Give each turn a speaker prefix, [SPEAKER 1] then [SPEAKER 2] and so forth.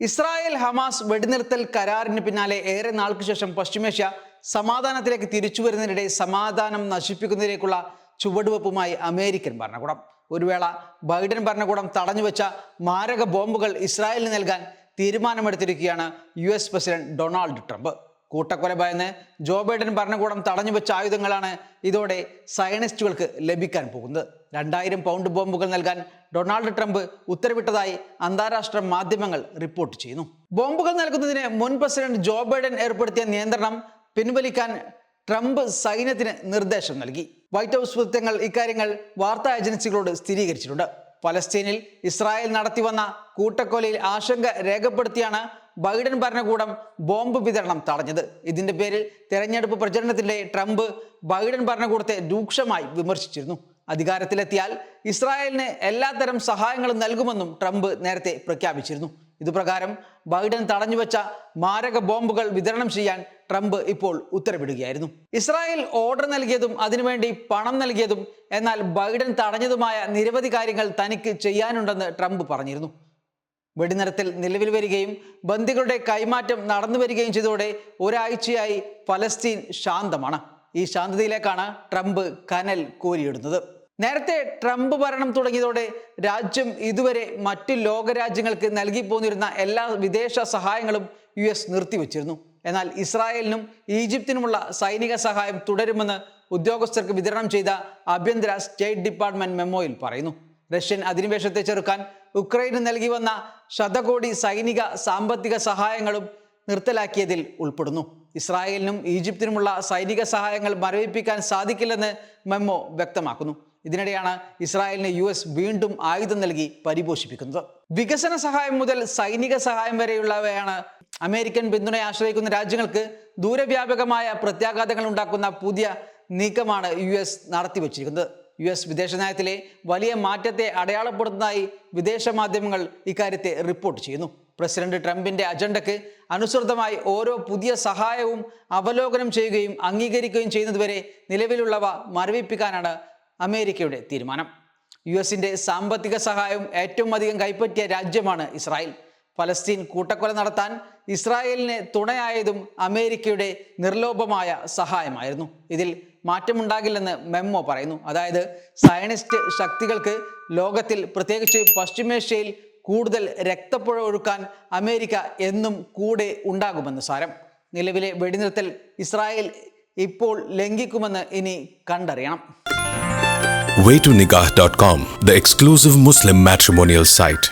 [SPEAKER 1] Israel Hamas വെടിനിർത്തൽ കരാറിന് പിന്നാലെ ഏറെ നാൾക്ക് ശേഷം പശ്ചിമേഷ്യ സമാധാനത്തിലേക്ക് തിരിച്ചു വരുന്നതിനിടെ സമാധാനം നശിപ്പിക്കുന്നതിലേക്കുള്ള ചുവടുവെപ്പുമായി അമേരിക്കൻ ഭരണകൂടം. ഒരു വേള ബൈഡൻ ഭരണകൂടം തടഞ്ഞുവെച്ച മാരക ബോംബുകൾ ഇസ്രായേലിന് നൽകാൻ തീരുമാനമെടുത്തിരിക്കുകയാണ് US പ്രസിഡന്റ് ഡൊണാൾഡ് ട്രംപ്. കൂട്ടക്കൊല ഭയന്ന് ജോ ബൈഡൻ ഭരണകൂടം തടഞ്ഞുവെച്ച ആയുധങ്ങളാണ് ഇതോടെ സയനിസ്റ്റുകൾക്ക് ലഭിക്കാൻ പോകുന്നത്. 2000 പൗണ്ട് ബോംബുകൾ നൽകാൻ ഡൊണാൾഡ് ട്രംപ് ഉത്തരവിട്ടതായി അന്താരാഷ്ട്ര മാധ്യമങ്ങൾ റിപ്പോർട്ട് ചെയ്യുന്നു. ബോംബുകൾ നൽകുന്നതിന് മുൻ പ്രസിഡന്റ് ജോ ബൈഡൻ ഏർപ്പെടുത്തിയ നിയന്ത്രണം പിൻവലിക്കാൻ ട്രംപ് സൈന്യത്തിന് നിർദ്ദേശം നൽകി. വൈറ്റ് ഹൗസ് വൃത്തങ്ങൾ ഇക്കാര്യങ്ങൾ വാർത്താ ഏജൻസികളോട് സ്ഥിരീകരിച്ചിട്ടുണ്ട്. പലസ്തീനിൽ ഇസ്രായേൽ നടത്തിവന്ന കൂട്ടക്കൊലയിൽ ആശങ്ക രേഖപ്പെടുത്തിയാണ് ബൈഡൻ ഭരണകൂടം ബോംബ് വിതരണം തടഞ്ഞത്. ഇതിന്റെ പേരിൽ തെരഞ്ഞെടുപ്പ് പ്രചരണത്തിനിടെ ട്രംപ് ബൈഡൻ ഭരണകൂടത്തെ രൂക്ഷമായി വിമർശിച്ചിരുന്നു. അധികാരത്തിലെത്തിയാൽ ഇസ്രായേലിന് എല്ലാത്തരം സഹായങ്ങളും നൽകുമെന്നും ട്രംപ് നേരത്തെ പ്രഖ്യാപിച്ചിരുന്നു. ഇതുപ്രകാരം ബൈഡൻ തടഞ്ഞുവെച്ച മാരക ബോംബുകൾ വിതരണം ചെയ്യാൻ ട്രംപ് ഇപ്പോൾ ഉത്തരവിടുകയായിരുന്നു. ഇസ്രായേൽ ഓർഡർ നൽകിയതും അതിനുവേണ്ടി പണം നൽകിയതും എന്നാൽ ബൈഡൻ തടഞ്ഞതുമായ നിരവധി കാര്യങ്ങൾ തനിക്ക് ചെയ്യാനുണ്ടെന്ന് ട്രംപ് പറഞ്ഞിരുന്നു. വെടിനിർത്തൽ നിലവിൽ വരികയും ബന്ദികളുടെ കൈമാറ്റം നടന്നു വരികയും ചെയ്തതോടെ ഒരാഴ്ചയായി പലസ്തീൻ ശാന്തമാണ്. ഈ ശാന്തതയിലേക്കാണ് ട്രംപ് കനൽ കോരിയിടുന്നത്. നേരത്തെ ട്രംപ് ഭരണം തുടങ്ങിയതോടെ രാജ്യം ഇതുവരെ മറ്റു ലോകരാജ്യങ്ങൾക്ക് നൽകി പോന്നിരുന്ന എല്ലാ വിദേശ സഹായങ്ങളും US നിർത്തിവെച്ചിരുന്നു. എന്നാൽ ഇസ്രായേലിനും ഈജിപ്തിനുമുള്ള സൈനിക സഹായം തുടരുമെന്ന് ഉദ്യോഗസ്ഥർക്ക് വിതരണം ചെയ്ത ആഭ്യന്തര സ്റ്റേറ്റ് ഡിപ്പാർട്ട്മെന്റ് മെമ്മോയിൽ പറയുന്നു. റഷ്യൻ അധിനിവേശത്തെ ചെറുക്കാൻ ഉക്രൈന് നൽകി വന്ന ശതകോടി സൈനിക സാമ്പത്തിക സഹായങ്ങളും നിർത്തലാക്കിയതിൽ ഉൾപ്പെടുന്നു. ഇസ്രായേലിനും ഈജിപ്തിനുമുള്ള സൈനിക സഹായങ്ങൾ മരവിപ്പിക്കാൻ സാധിക്കില്ലെന്ന് മെമ്മോ വ്യക്തമാക്കുന്നു. ഇതിനിടെയാണ് ഇസ്രായേലിന് US വീണ്ടും ആയുധം നൽകി പരിപോഷിപ്പിക്കുന്നത്. വികസന സഹായം മുതൽ സൈനിക സഹായം വരെയുള്ളവയാണ് അമേരിക്കൻ പിന്തുണയെ ആശ്രയിക്കുന്ന രാജ്യങ്ങൾക്ക് ദൂരവ്യാപകമായ പ്രത്യാഘാതങ്ങൾ ഉണ്ടാക്കുന്ന പുതിയ നീക്കമാണ് US നടത്തിവെച്ചിരിക്കുന്നത്. US വിദേശ നയത്തിലെ വലിയ മാറ്റത്തെ അടയാളപ്പെടുത്തുന്നതായി വിദേശ മാധ്യമങ്ങൾ ഇക്കാര്യത്തെ റിപ്പോർട്ട് ചെയ്യുന്നു. പ്രസിഡന്റ് ട്രംപിന്റെ അജണ്ടയ്ക്ക് അനുസൃതമായി ഓരോ പുതിയ സഹായവും അവലോകനം ചെയ്യുകയും അംഗീകരിക്കുകയും ചെയ്യുന്നതുവരെ നിലവിലുള്ളവ മരവിപ്പിക്കാനാണ് അമേരിക്കയുടെ തീരുമാനം. US-ന്റെ സാമ്പത്തിക സഹായം ഏറ്റവും അധികം കൈപ്പറ്റിയ രാജ്യമാണ് ഇസ്രായേൽ. ഫലസ്തീൻ കൂട്ടക്കൊല നടത്താൻ ഇസ്രായേലിന് തുണയായതും അമേരിക്കയുടെ നിർലോഭമായ സഹായമായിരുന്നു. ഇതിൽ മാറ്റമുണ്ടാകില്ലെന്ന് മെമ്മോ പറയുന്നു. അതായത് സയനിസ്റ്റ് ശക്തികൾക്ക് ലോകത്തിൽ പ്രത്യേകിച്ച് പശ്ചിമേഷ്യയിൽ കൂടുതൽ രക്തപ്പുഴ ഒഴുക്കാൻ അമേരിക്ക എന്നും കൂടെ ഉണ്ടാകുമെന്ന് സാരം. നിലവിലെ വെടിനിർത്തൽ ഇസ്രായേൽ ഇപ്പോൾ ലംഘിക്കുമെന്ന് ഇനി കണ്ടറിയണം.
[SPEAKER 2] Waytonikah.com, the exclusive Muslim matrimonial site.